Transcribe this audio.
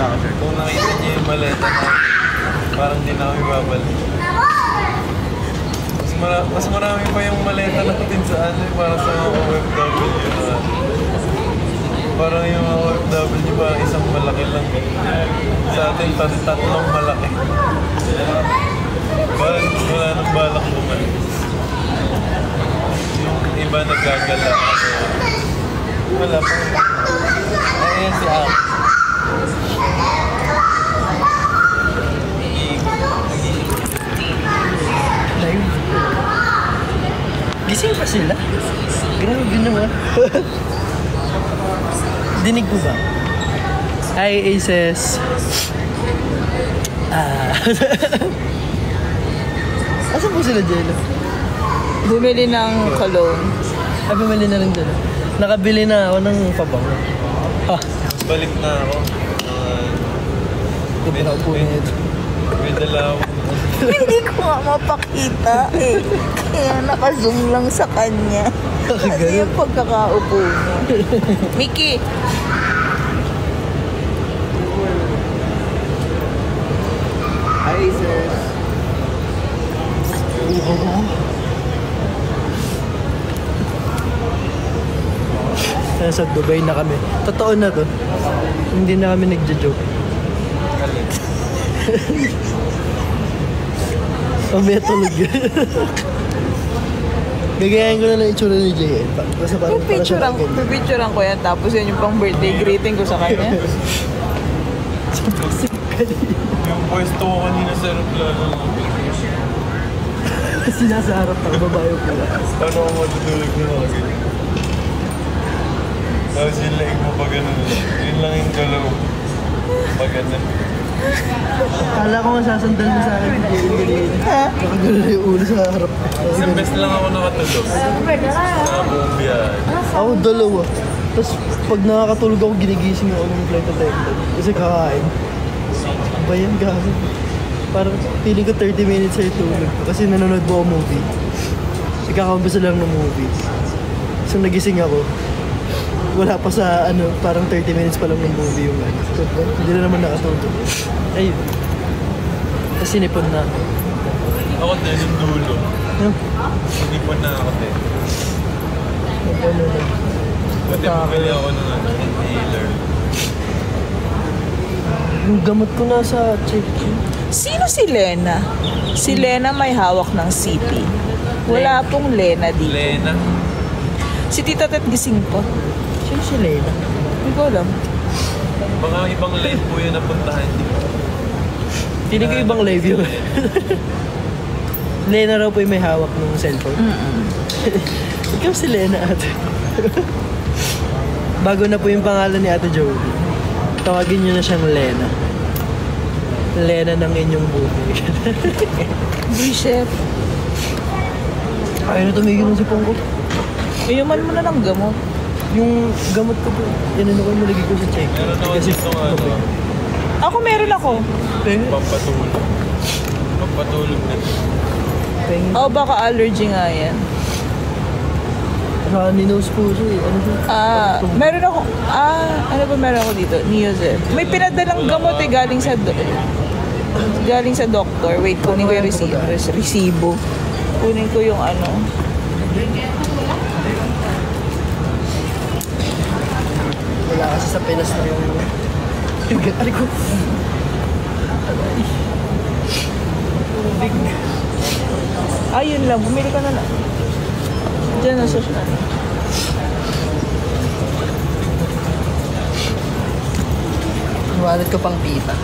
Kung nakita niyo yung maleta na parang di na kami babalik. Mas marami pa yung maleta natin sa ano, para sa mga OFW na. Parang yung mga OFW parang isang malaki lang. Sa atin, tatlong malaki. Parang wala nang balak bumalik. Yung iba nagagala. Wala pa. Ayan si Ak. Gising pa sila? Grabe naman. Dinig mo ba? Hi, Aces. Asan po sila, Jello? Bumili ng cologne. Bumili na rin dyan. Nakabili na ako ng pabango. Balik na ako. Diba na po niya ito? May dalaw. Hindi ko nga mapakita eh. Kaya naka-zoom lang sa kanya. Kasi yung pagkakaupo mo. Mickey! Hi, sis. Nasa Dubai na kami. Totoo na to. Hindi na kami nagja-joke. Mamaya tulog yun. Gagayahin ko na lang itsura ni JN. Pipicturean ko yan. Tapos yan yung pang birthday greeting ko sa kanya. Yung pwesto ko kanina sa aeroplano. Kasi nasa harap ng babayo ko. Paano ako matutulog na mga ganyan? Tapos yung laing mo pa ganun. Yun lang yung galaw. Pa ganun. Kala ko masasandal mo sa akin. Nakagano yung ulo sa harap. Isang best lang ako nakatulog. Sa buong biyahe. Ako dalawa. Tapos pag nakakatulog ako, ginigising ako ng flight attendant. Kasi kakain. Ba yan, gano'n? Parang feeling ko 30 minutes ay tulog. Kasi nanonood mo ako movie. Ikakambasa lang ng movie. So nagising ako. Wala pa sa ano, parang 30 minutes pa lang ng movie yung ano. So, hindi na naman nakatulog. Ayun. Tapos sinipon na. Ako din yung dulo. Hindi po na ako din. Ano na. Pati pumili ako ng inhaler. Yung gamot ko na sa check-in. Sino si Lena? Si Lena may hawak ng CP. Wala pong Lena dito. Lena? Si Tita Tet gising po. Sino si Lena? Hindi ko alam. Mga ibang live po yun napuntahan dito. Feeling ko ibang live yun. Lena raw po yung may hawak ng cellphone. Ikaw si Lena, ate. Bago na po yung pangalan ni Ate Joey. Tawagin nyo na siyang Lena. Lena ng inyong buhay. Chef. Ayaw na tumigil ng sipong ko. Inuman mo na ng gamot. Yung gamot ko po, inano ko yung nalagay ko sa check. Meron naman dito ano. Ako meron ako. Pampatulog. Pampatulog na. Oh, baka allergy nga yan. Runny nose po siya eh. Ano siya? Meron ako, ano ba meron ako dito? Neozer. May pinadalang gamot eh galing sa doktor. Wait, kunin ko yung resibo. Kunin ko yung ano. Wala kasi sa Pinas na yung gari ko. Big. Ayun lang, bumili ka na lang. Diyan na siya. Wallet ko pang pita.